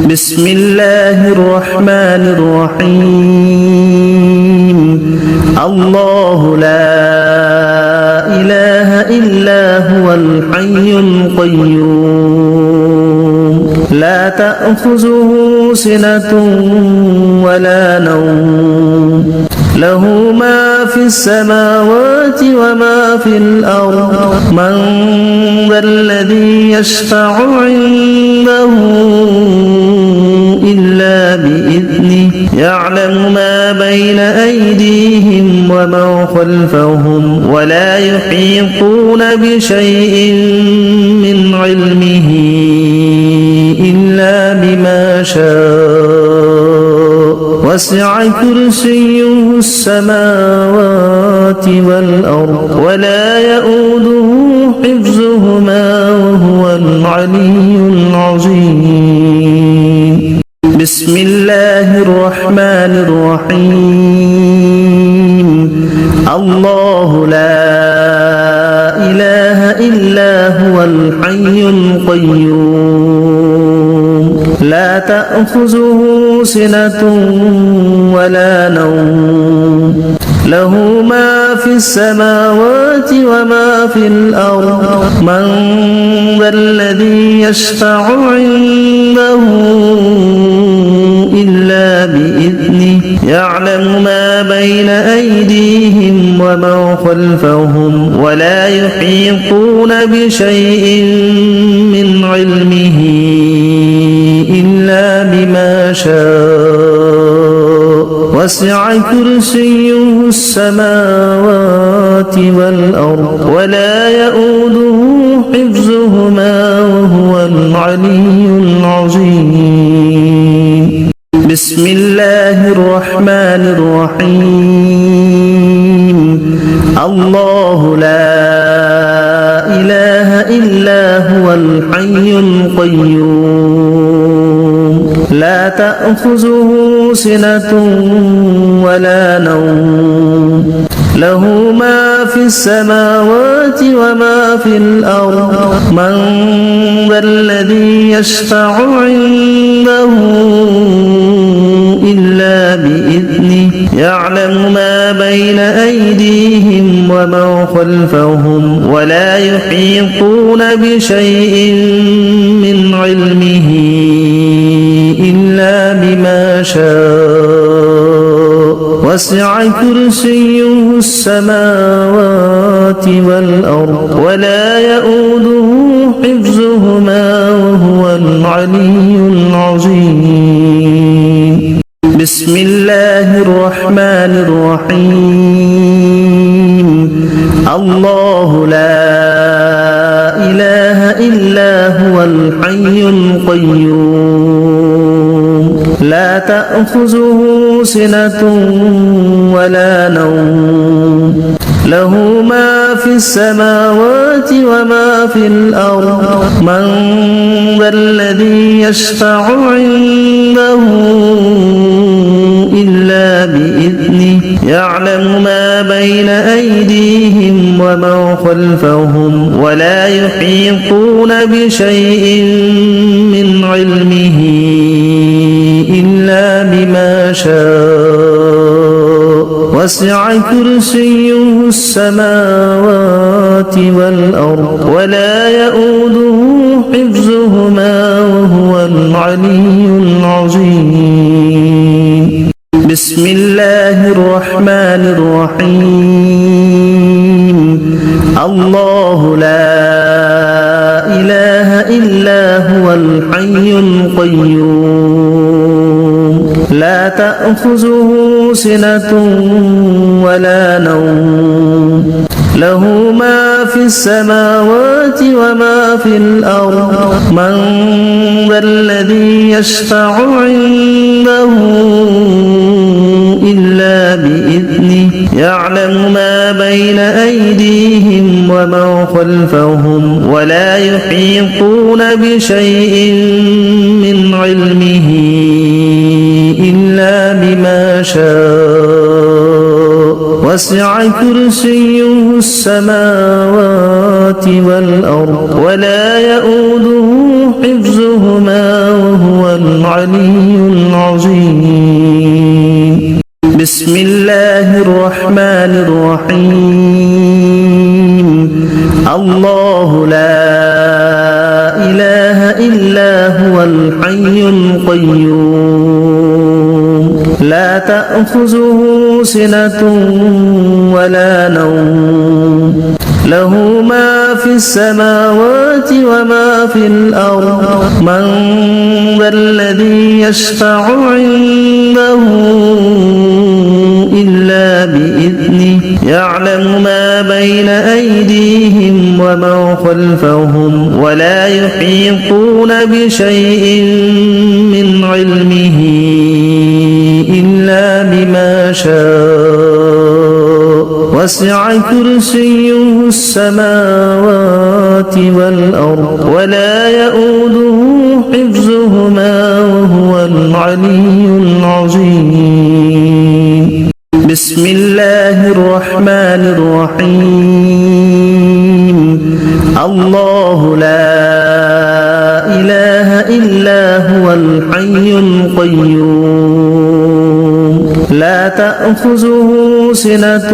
بسم الله الرحمن الرحيم الله لا إله إلا هو الحي القيوم لا تأخذه سنة ولا نوم له ما في السماوات وما في الأرض من ذا الذي يشفع عنده إلا بإذنه يعلم ما بين أيديهم وما خلفهم ولا يحيطون بشيء من علمه إلا بما شاء وسع كرسيه السماوات والأرض ولا يؤوده حفظهما وهو العلي العظيم بسم الله الرحمن الرحيم الله لا إله إلا هو الحي القيوم لا تأخذه سنة ولا نوم له ما في السماوات وما في الأرض من ذا الذي يشفع عنده إلا بإذنه يعلم ما بين أيديهم وما خلفهم ولا يحيطون بشيء من علمه إلا بما شاء وسع كرسيه السماوات والأرض ولا يؤوده حفظهما وهو العلي العظيم بسم الله الرحمن الرحيم الله لا إله إلا هو الحي القيوم لا تأخذه سنة ولا نوم له ما في السماوات وما في الأرض من ذا الذي يشفع عنده إلا بإذنه يعلم ما بين أيديهم وما خلفهم ولا يحيطون بشيء من علمه إلا بما شاء وسع كرسيه السماوات والأرض ولا يؤوده حفظهما وهو العلي العظيم بسم الله الرحمن الرحيم الله لا إله إلا هو الحي القيوم لا تأخذه سنة ولا نوم له ما في السماوات وما في الأرض من ذا الذي يشفع عنده إلا بإذنه يعلم ما بين أيديهم وما خلفهم ولا يحيطون بشيء من علمه إلا بما شاء وسع كرسيه السماوات والأرض ولا يؤوده حفظهما وهو العلي العظيم بسم الله الرحمن الرحيم الله لا إله إلا هو الحي القيوم لا تأخذه سنة ولا نوم له ما في السماوات وما في الأرض من ذا الذي يشفع عنده إلا بإذنه يعلم ما بين أيديهم وما خلفهم ولا يحيطون بشيء من علمه إلا بما شاء وسع كرسيه السماوات والأرض ولا يؤوده حفظهما وهو العلي العظيم. بسم الله الرحمن الرحيم. الله لا إله إلا هو الحي القيوم لا تأخذه سنة ولا نوم له ما في السماوات وما في الأرض من ذا الذي يشفع عنده إلا بإذنه يعلم ما بين أيديهم وما خلفهم ولا يحيطون بشيء من علمه إلا بما شاء وسع كرسيه السماوات والأرض ولا يؤوده حفظهما وهو العلي العظيم. بسم الله الرحمن الرحيم. الله لا إله إلا هو الحي القيوم لا تأخذه سنة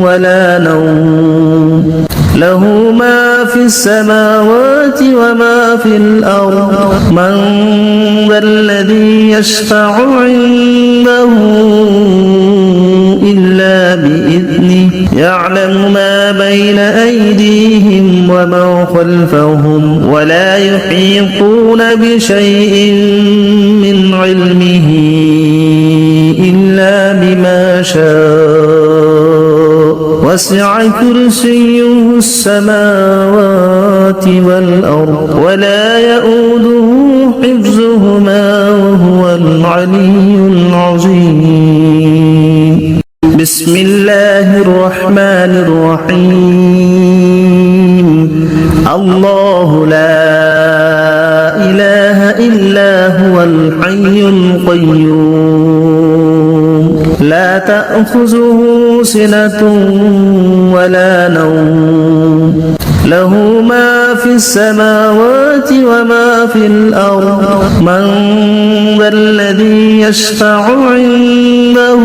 ولا نوم له ما في السماوات وما في الأرض من ذا الذي يشفع عنده إلا بإذنه يعلم ما بين أيديهم وما خلفهم ولا يحيطون بشيء من علمه إلا بما شاء وسع كرسيه السماوات والأرض ولا يؤوده حفظهما وهو العلي العظيم. بسم الله الرحمن الرحيم. الله لا إله إلا هو الحي القيوم لا تأخذه سنة ولا نوم له ما في السماوات وما في الأرض من ذا الذي يشفع عنده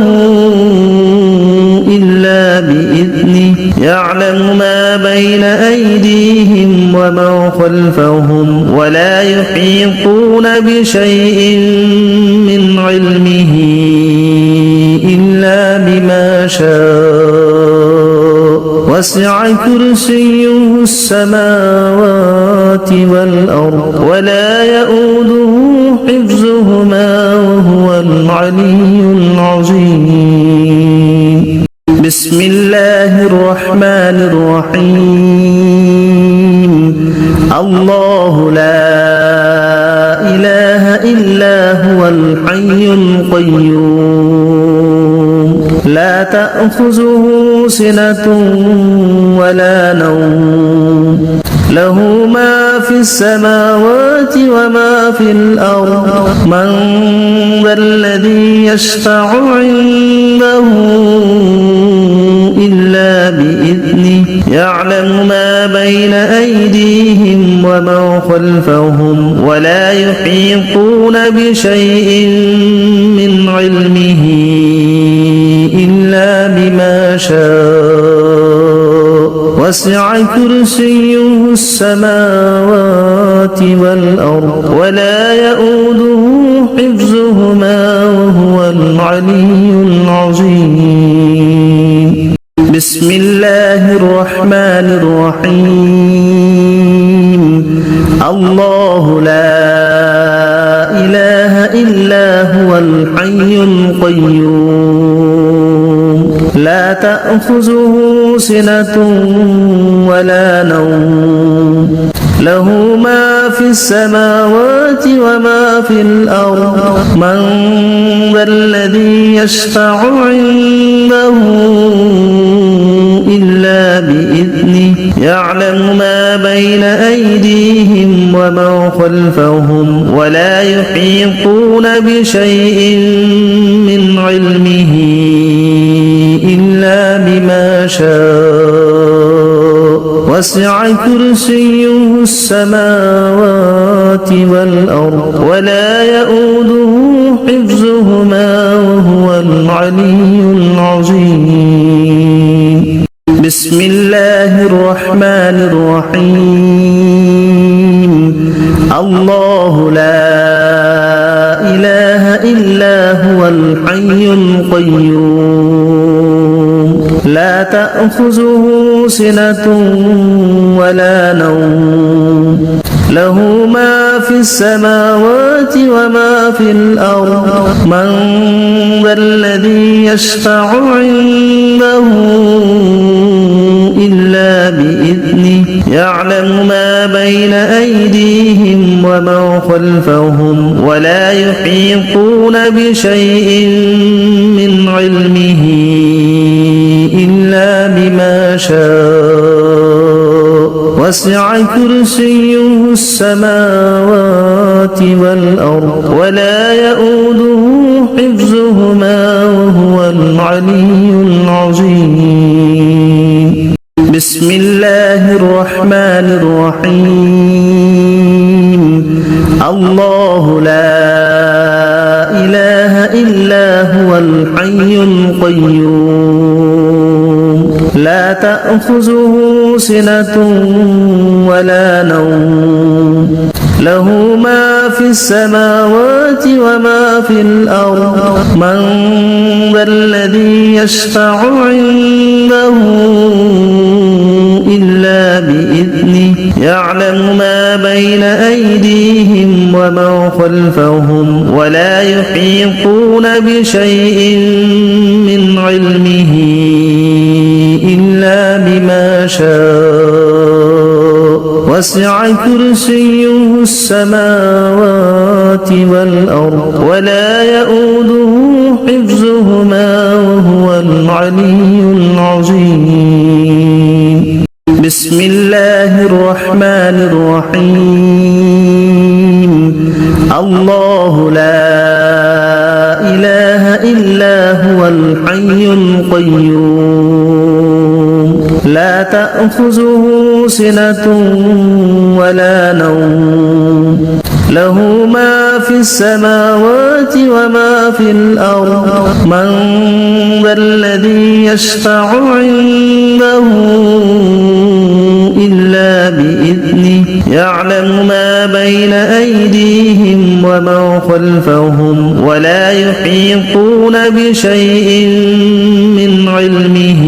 إلا بإذنه يعلم ما بين أيديهم وما خلفهم ولا يحيطون بشيء من علمه إلا بما شاء وسع كرسيه السماوات والأرض ولا يؤوده حفظهما وهو العلي العظيم. بسم الله الرحمن الرحيم. الله لا إله إلا هو الحي القيوم لا تأخذه سنة ولا نوم له ما في السماوات وما في الأرض من ذا الذي يشفع عنده إلا بإذنه يعلم ما بين أيديهم وما خلفهم ولا يحيطون بشيء من علمه إلا بما شاء وسع كرسيه السماوات والأرض ولا يؤوده حفظهما وهو العلي العظيم. بسم الله الرحمن الرحيم. الله لا إله إلا هو الحي القيوم لا تأخذه سنة ولا نوم له ما في السماوات وما في الأرض من ذا الذي يشفع عنده إلا بإذنه يعلم ما بين أيديهم وما خلفهم ولا يحيطون بشيء من علمه إلا بما شاء وسع كرسيه السماوات والأرض ولا يؤوده حفظهما وهو العلي العظيم بسم الله الرحمن الرحيم الله لا إله إلا هو الحي القيوم لا تأخذه سنة ولا نوم له ما في السماوات وما في الأرض من ذا الذي يشفع عنده إلا بإذنه يعلم ما بين أيديهم وما خلفهم ولا يحيطون بشيء من علمه إلا بما شاء وسع كرسيه السماوات والأرض ولا يؤوده حفظهما وهو العلي العظيم بسم الله الرحمن الرحيم الله لا إله إلا هو الحي القيوم لا تأخذه سنة ولا نوم له ما في السماوات وما في الأرض من ذا الذي يشفع عنده إلا بإذنه يعلم ما بين أيديهم وما خلفهم ولا يحيطون بشيء من علمه إلا بما شاء وسع كرسيه السماوات والأرض ولا يؤوده حفظهما وهو العلي العظيم بسم الله الرحمن الرحيم الله لا إله إلا هو الحي القيوم لا تأخذه سنة ولا نوم له ما في السماوات وما في الأرض من ذا الذي يشفع عنده إلا بإذنه يعلم ما بين أيديهم وما خلفهم ولا يحيطون بشيء من علمه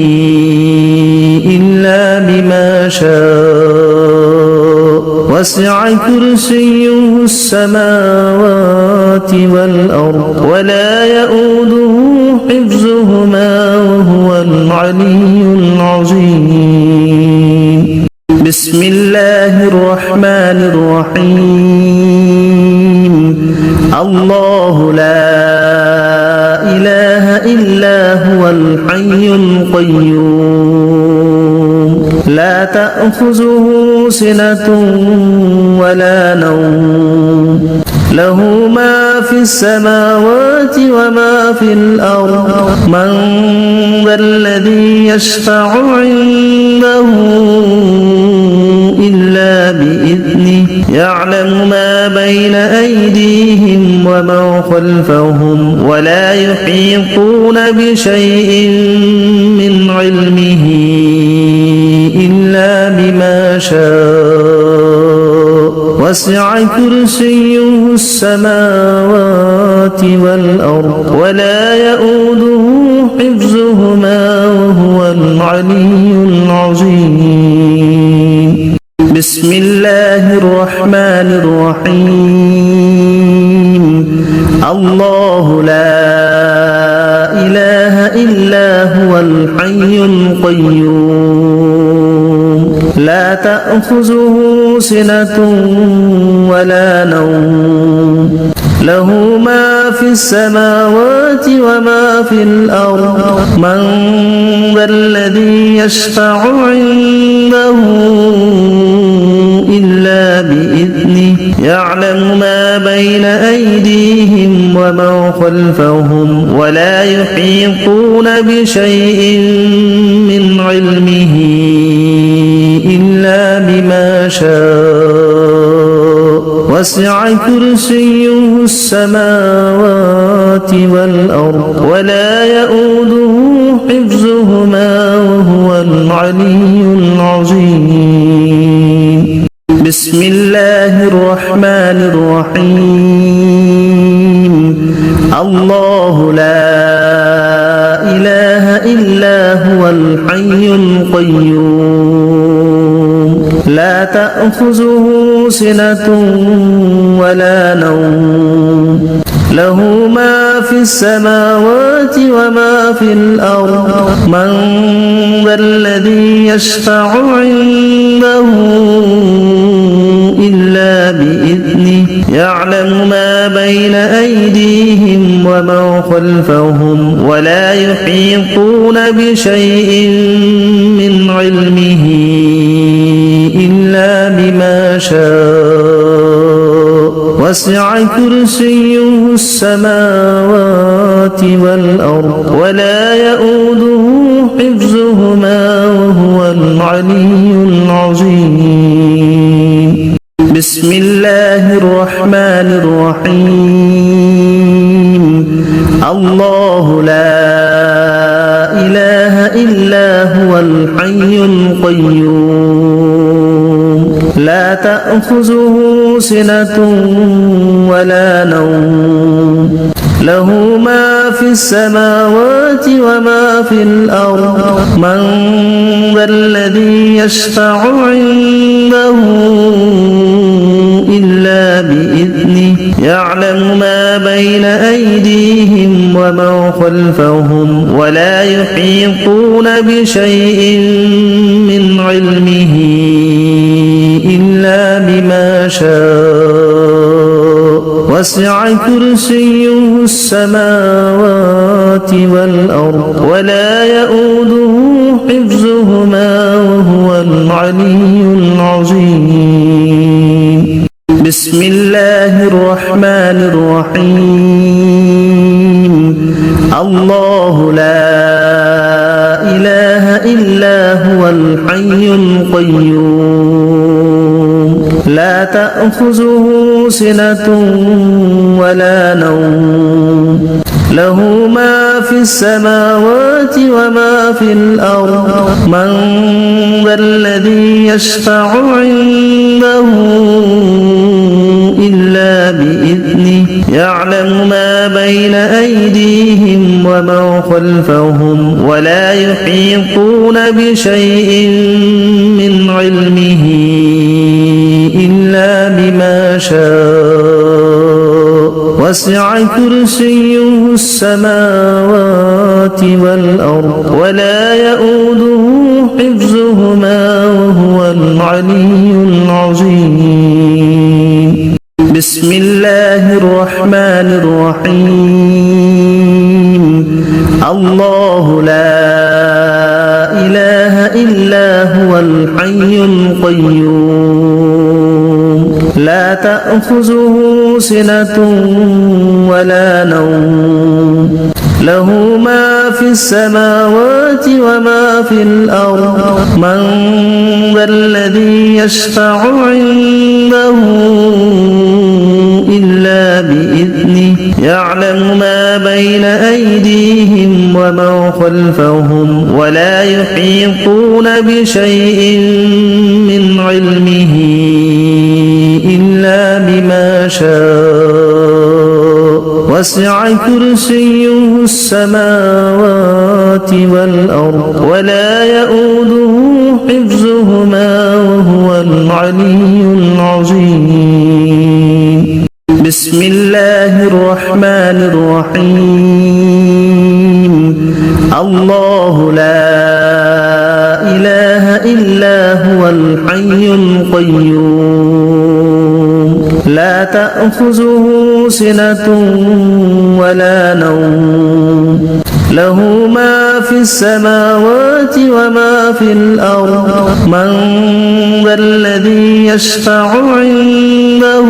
إلا بما شاء وسع كرسيه السماوات والأرض ولا يؤوده حفظهما وهو العلي العظيم بسم الله الرحمن الرحيم الله لا إله إلا هو الحي القيوم لا تأخذه سنة ولا نوم له ما في السماوات وما في الأرض من ذا الذي يشفع عنده إلا بإذنه يعلم ما بين أيديهم وما خلفهم ولا يحيطون بشيء من علمه إلا بما شاء وسع كرسيه السماوات والأرض ولا يؤوده حفظهما وهو العلي العظيم بسم الله الرحمن الرحيم الله لا إله إلا هو الحي القيوم لا تأخذه سنة ولا نوم له ما في السماوات وما في الأرض من ذا الذي يشفع عنده إلا بإذنه يعلم ما بين أيديهم وما خلفهم ولا يحيطون بشيء من علمه إلا بما شاء وسع كرسيه السماوات والأرض ولا يؤوده حفظهما وهو العلي العظيم بسم الله الرحمن الرحيم الله لا إله إلا هو الحي القيوم لا تأخذه سنة ولا نوم له ما في السماوات وما في الأرض من ذا الذي يشفع عنده إلا بإذنه يعلم ما بين أيديهم وما خلفهم ولا يحيطون بشيء من علمه إلا بما شاء وسع كرسيه السماوات والأرض ولا يؤوده حفظهما وهو العلي العظيم بسم الله الرحمن الرحيم الله لا إله إلا هو الحي القيوم لا تأخذه سنة ولا نوم له ما في السماوات وما في الأرض من ذا الذي يشفع عنده إلا بإذنه يعلم ما بين أيديهم وما خلفهم ولا يحيطون بشيء من علمه إلا بما شاء وسع كرسيه السماوات والأرض ولا يؤوده حفظهما وهو العلي العظيم بسم الله الرحمن الرحيم الله لا إله إلا هو الحي القيوم لا تأخذه سنة ولا نوم له ما في السماوات وما في الأرض من ذا الذي يشفع عنده إلا بإذنه يعلم ما بين أيديهم وما خلفهم ولا يحيطون بشيء من علمه إلا بما شاء وسع كرسيه السماوات والأرض ولا يؤوده حفظهما وهو العلي العظيم بسم الله الرحمن الرحيم الله لا إله إلا هو الحي القيوم لا تأخذه سنة ولا نوم له ما في السماوات وما في الأرض من ذا الذي يشفع عنده إلا بإذنه يعلم ما بين أيديهم وما خلفهم ولا يحيطون بشيء من علمه إلا بما شاء وسع كرسيه السماوات والأرض ولا يؤوده حفظهما وهو العلي العظيم بسم الله الرحمن الرحيم الله لا إله إلا هو الحي القيوم لا تأخذه سنة ولا نوم له ما في السماوات وما في الأرض من ذا الذي يشفع عنده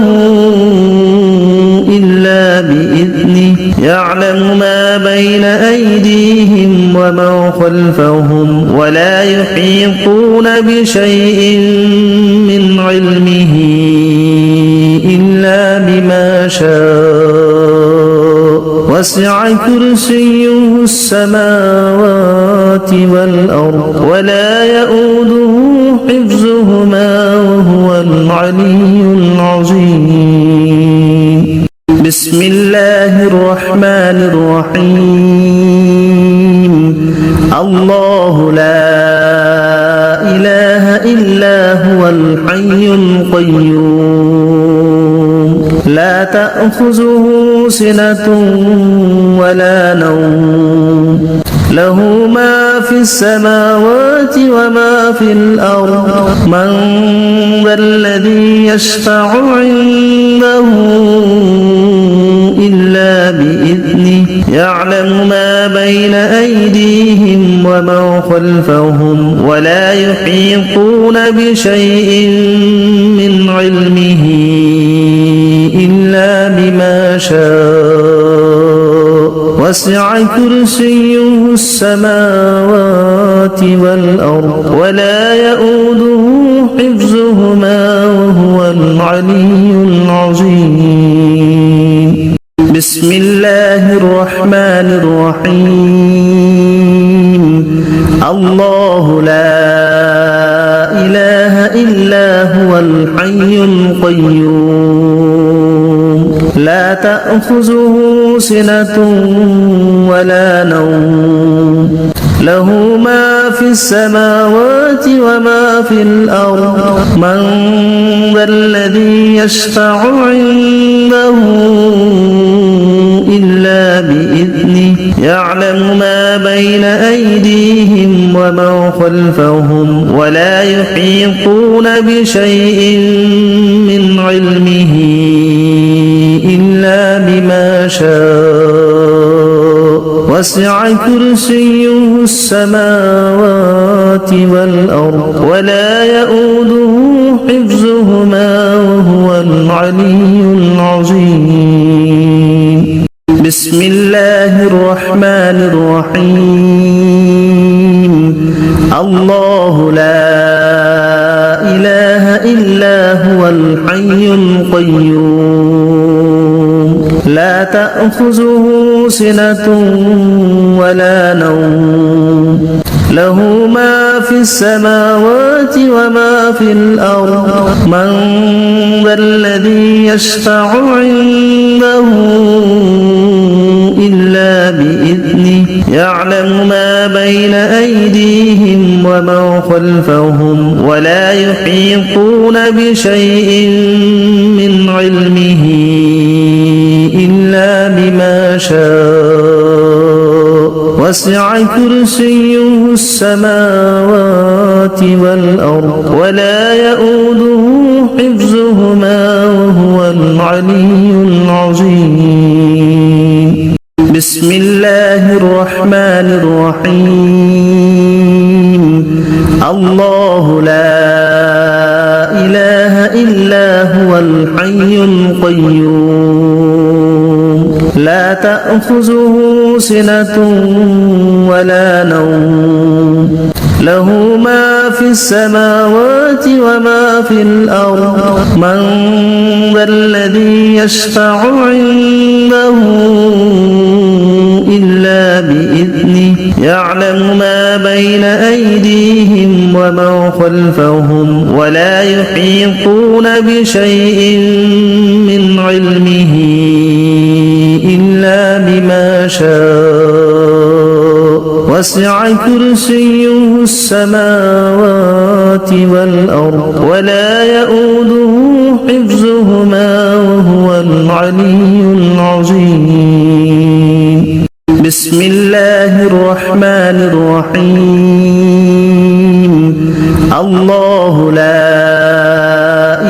إلا بإذنه يعلم ما بين أيديهم وما خلفهم ولا يحيطون بشيء من علمه إلا وسع كرسيه السماوات والأرض ولا يؤوده حفظهما وهو العلي العظيم بسم الله الرحمن الرحيم الله لا إله إلا هو الحي القيوم لا تأخذه سنة ولا نوم له ما في السماوات وما في الأرض من ذا الذي يشفع عنده إلا بإذنه يعلم ما بين أيديهم وما خلفهم ولا يحيطون بشيء من علمه إلا بما شاء وسع كرسيه السماوات والأرض ولا يؤوده حفظهما وهو العلي العظيم بسم الله الرحمن الرحيم الله لا إله إلا هو الحي القيوم لا تأخذه سنة ولا نوم له ما في السماوات وما في الأرض من ذا الذي يشفع عنده إلا بإذنه يعلم ما بين أيديهم وما خلفهم ولا يحيطون بشيء من علمه إلا بما شاء وسع كرسيه السماوات والأرض ولا يؤوده حفظهما وهو العلي العظيم بسم الله الرحمن الرحيم الله لا إله إلا هو الحي القيوم لا تأخذه سنة ولا نوم له ما في السماوات وما في الأرض من ذا الذي يشفع عنده إلا بإذنه يعلم ما بين أيديهم وما خلفهم ولا يحيطون بشيء من علمه إلا بما شاء وسع كرسيه السماوات والأرض ولا يؤوده حفظهما وهو العلي العظيم بسم الله الرحمن الرحيم الله لا إله إلا هو الحي القيوم لا تأخذه سنة ولا نوم له ما في السماوات وما في الأرض من ذا الذي يشفع عنده إلا بإذنه يعلم ما بين أيديهم وما خلفهم ولا يحيطون بشيء من علمه إلا بما شاء وسع كرسيه السماوات والأرض ولا يؤوده حفظهما وهو العلي العظيم بسم الله الرحمن الرحيم الله لا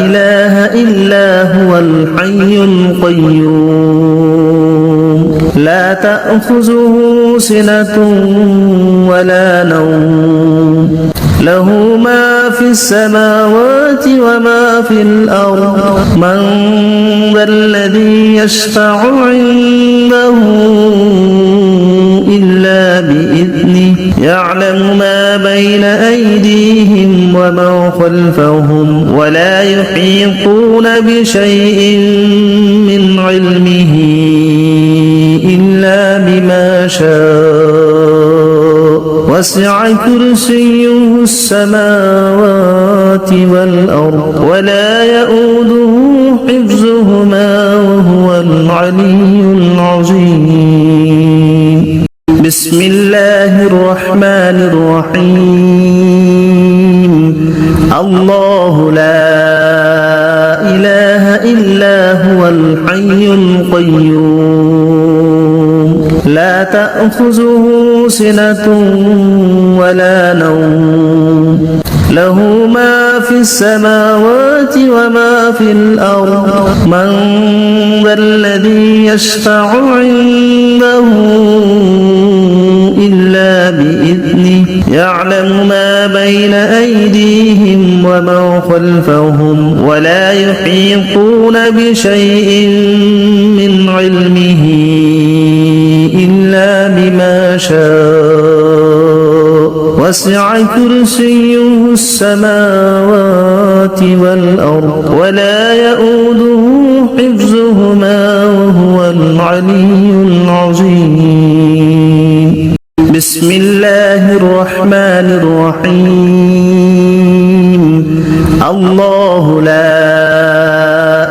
إله إلا هو الحي القيوم لا تأخذه سنة ولا نوم له ما في السماوات وما في الأرض من ذا الذي يشفع عنده إلا بإذنه يعلم ما بين أيديهم وما خلفهم ولا يحيطون بشيء من علمه إلا وسع كرسيه السماوات والأرض ولا يؤوده حفظهما وهو العلي العظيم بسم الله الرحمن الرحيم الله لا إله إلا هو الحي القيوم لا تأخذه سنة ولا نوم له ما في السماوات وما في الأرض من ذا الذي يشفع عنده إلا بإذنه يعلم ما بين أيديهم وما خلفهم ولا يحيطون بشيء من علمه إلا بما شاء وسع كرسيه السماوات والأرض ولا يؤوده حفظهما وهو العلي العظيم بسم الله الرحمن الرحيم الله لا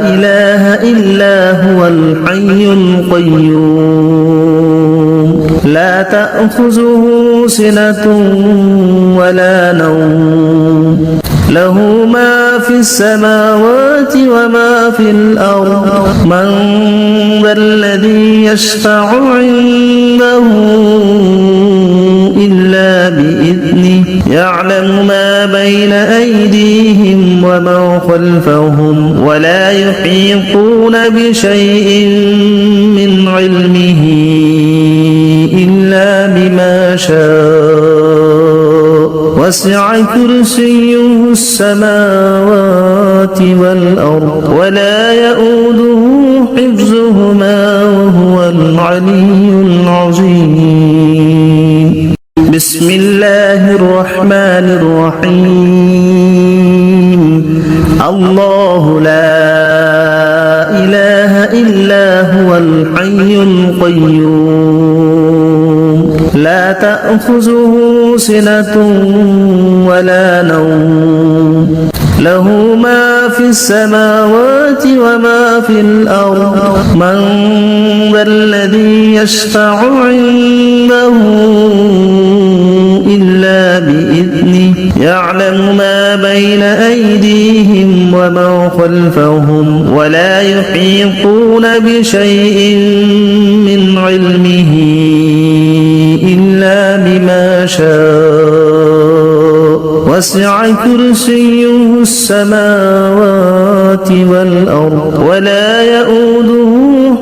إله إلا هو الحي القيوم لا تأخذه سنة ولا نوم له ما في السماوات وما في الأرض من ذا الذي يشفع عنده إلا بإذنه يعلم ما بين أيديهم وما خلفهم ولا يحيطون بشيء من علمه إلا بما شاء وسع كرسيه السماوات والأرض ولا يؤوده حفظهما وهو العلي العظيم بسم الله الرحمن الرحيم الله لا إله إلا هو الحي القيوم لا تأخذه سنة ولا نوم له ما في السماوات وما في الأرض من ذا الذي يشفع عنده إلا بإذنه يعلم ما بين أيديهم وما خلفهم ولا يحيطون بشيء من علمه إلا بما شاء وسع كرسيه السماوات والأرض ولا يؤوده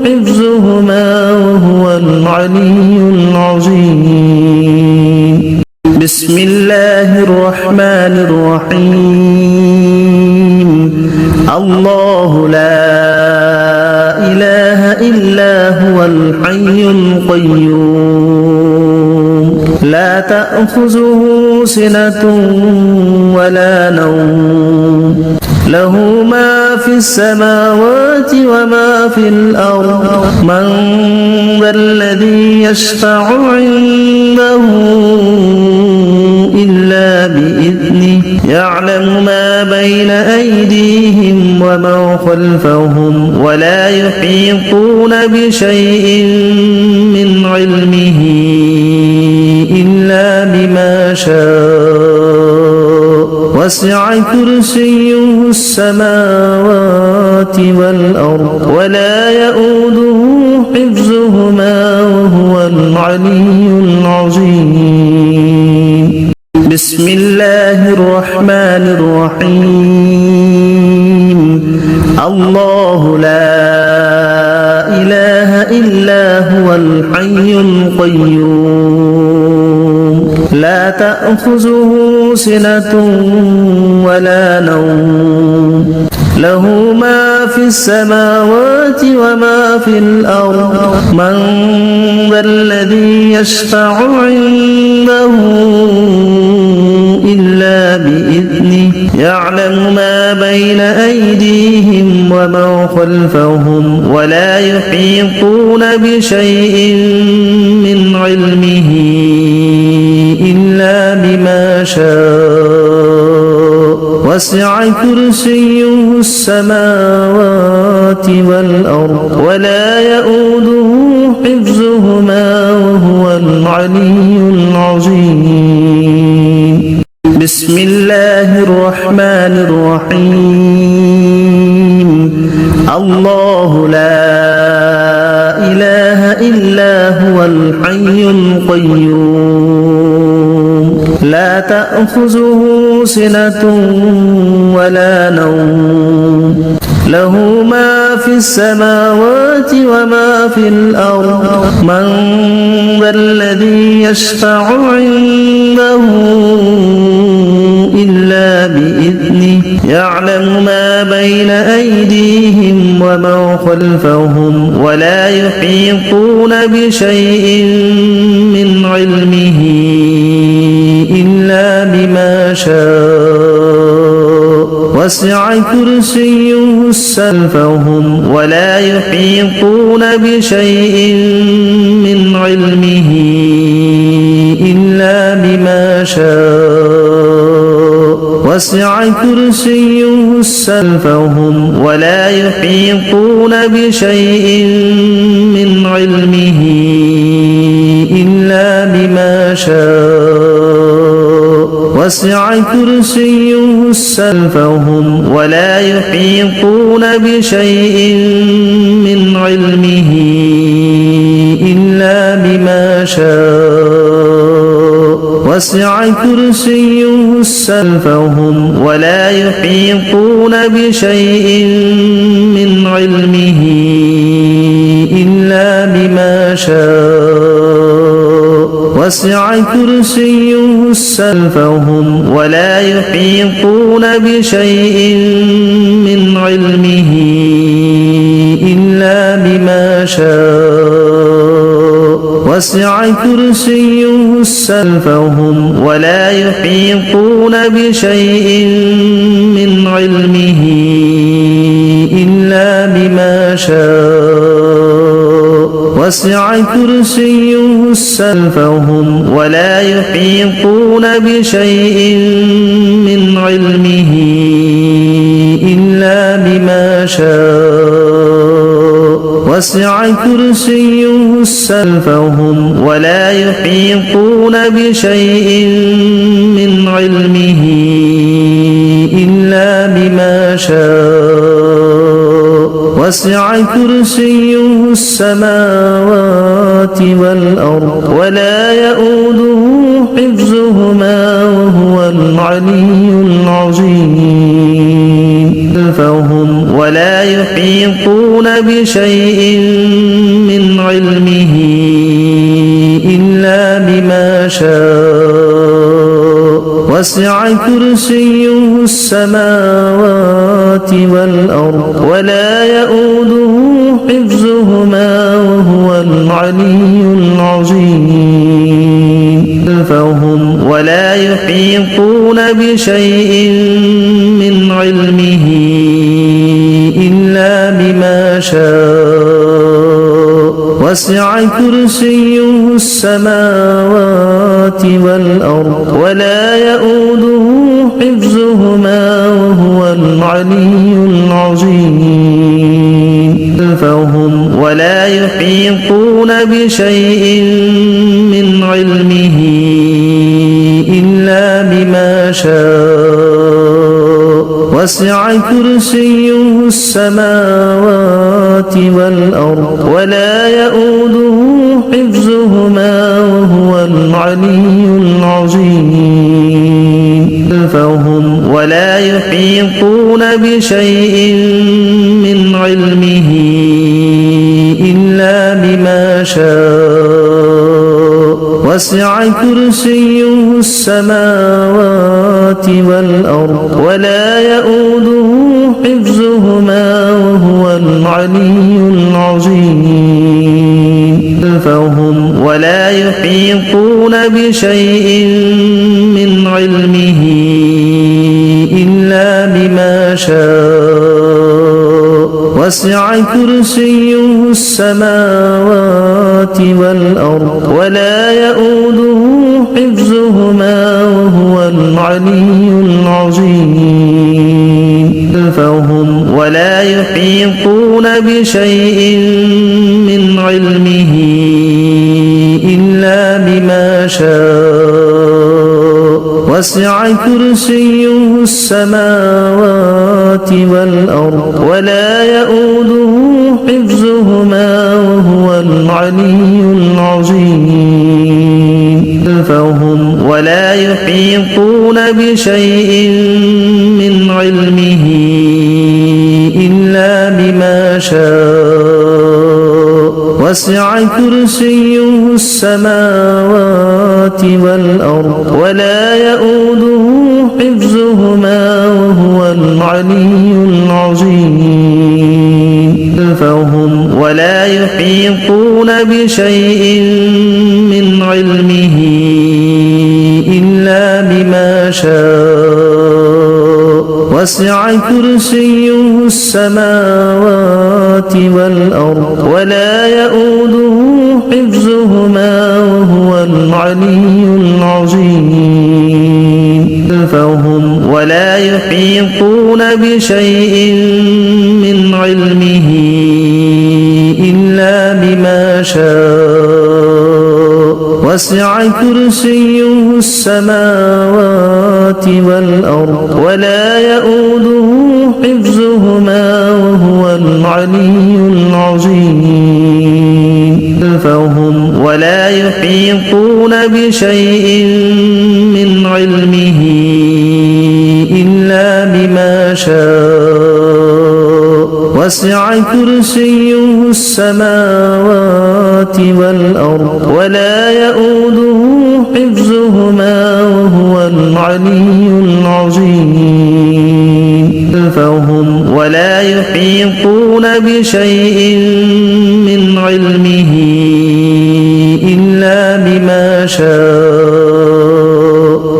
حفظهما وهو العلي العظيم بسم الله الرحمن الرحيم الله لا إله إلا هو الحي القيوم لا تأخذه سنة ولا نوم له ما في السماوات وما في الأرض من ذا الذي يشفع عنده إلا بإذنه يعلم ما بين أيديهم وما خلفهم ولا يحيطون بشيء من علمه إلا بما شاء وسع كرسيه السماوات والأرض ولا يؤوده حفظهما وهو العلي العظيم بسم الله الرحمن الرحيم الله لا إله إلا هو الحي القيوم لا تأخذه سنة ولا نوم له ما في السماوات وما في الأرض من ذا الذي يشفع عنده إلا بإذنه يعلم ما بين أيديهم وما خلفهم ولا يحيطون بشيء من علمه إلا بما شاء وسع كرسيه السماوات والأرض ولا يؤوده حفظهما وهو العلي العظيم بسم الله الرحمن الرحيم الله لا إله إلا هو الحي القيوم لا تأخذه سنة ولا نوم له ما في السماوات وما في الأرض من ذا الذي يشفع عنده إلا بإذنه يعلم ما بين أيديهم وما خلفهم ولا يحيطون بشيء من علمه إلا شاء وسع كرسيه السماوات والأرض ولا يؤوده حفظهما وهو العلي العظيم. بسم الله الرحمن الرحيم. الله لا إله إلا هو الحي القيوم لا تأخذه سنة ولا نوم له ما في السماوات وما في الأرض من ذا الذي يشفع عنده إلا بإذنه يعلم ما بين أيديهم وما خلفهم ولا يحيطون بشيء من علمه إلا بما شاء وسع كرسيه السماوات ولا يحيطون بشيء من علمه إلا بما شاء وسع كرسيه السماوات ولا يحيطون بشيء من علمه إلا بما شاء وسع كرسيه السماوات ولا يحيطون بشيء من علمه إلا بما شاء وسع كرسيه السماوات ولا يحيطون بشيء من علمه إلا بما شاء وسع كرسيه السماوات ولا يحيطون بشيء من علمه إلا بما شاء وسع كرسيه السماوات ولا يحيطون بشيء من علمه إلا بما شاء وسع كرسيه السماوات ولا يحيطون بشيء من علمه إلا بما شاء وسع كرسيه السماوات ولا يحيطون بشيء من علمه إلا بما شاء وسع كرسيه السماوات والأرض ولا يؤوده حفظهما وهو العلي العظيم. ولا يحيطون بشيء من علمه إلا بما شاء وسع كرسيه السماوات والأرض ولا يؤوده حفظهما وهو العلي العظيم. ولا يحيطون بشيء من علمه إلا بما شاء وسع كرسيه السماوات والأرض ولا يؤوده حفظهما وهو العلي العظيم. ولا يحيطون بشيء من علمه إلا بما شاء وسع كرسيه السماوات والأرض ولا يؤوده حفظهما وهو العلي العظيم. ولا يحيطون بشيء من علمه إلا بما شاء وسع كرسيه السماوات والأرض ولا يؤوده حفظهما وهو العلي العظيم. ولا يحيطون بشيء من علمه إلا بما شاء وسع كرسيه السماوات والأرض ولا يؤوده حفظهما وهو العلي العظيم فهم ولا يحيطون بشيء من علمه إلا بما شاء وسع كرسيه السماوات والأرض ولا يؤوده حفظهما وهو العلي العظيم فهم ولا يحيطون بشيء من علمه إلا بما شاء وسع كرسيه السماوات والأرض ولا يؤوده حفظهما وهو العلي العظيم فهم ولا يحيطون بشيء من علمه إلا بما شاء وسع كرسيه السماوات والأرض ولا يؤوده حفظهما وهو العلي العظيم فهم ولا يحيطون بشيء من علمه إلا بما شاء وسع كرسيه السماوات والأرض ولا يؤوده حفظهما وهو العلي العظيم فهم ولا يحيطون بشيء من علمه إلا بما شاء وسع كرسيه السماوات والأرض ولا يؤوده حفظهما وهو العلي العظيم فهم ولا يحيطون بشيء من علمه إلا بما شاء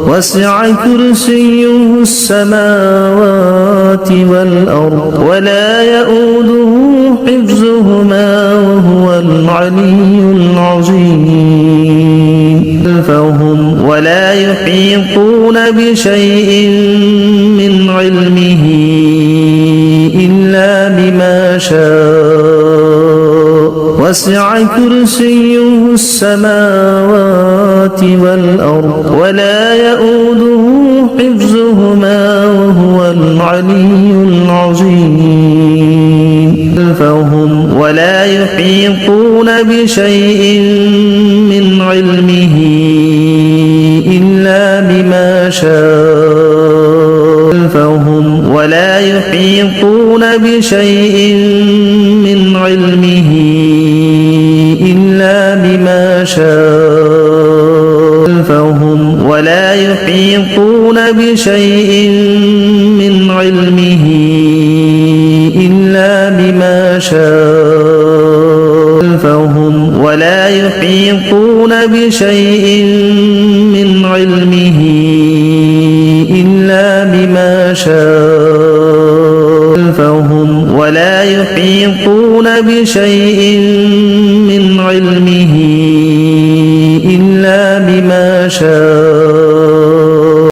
وسع كرسيه السماوات والأرض ولا يؤوده حفظهما وهو العلي العظيم فهم ولا يحيطون بشيء من علمه إلا بما شاء وسع كرسيه السماوات والأرض ولا يؤوده حفظهما وهو العلي العظيم فهم ولا يحيطون بشيء من علمه إلا بما شاء فهم ولا يحيطون بشيء من علمه إلا بما شاء فهم ولا يحيطون بشيء من علمه إلا بما شاء فهم ولا يحيطون بشيء من علمه إلا بما شاء فهم ولا يحيطون بشيء من علمه إلا بما شاء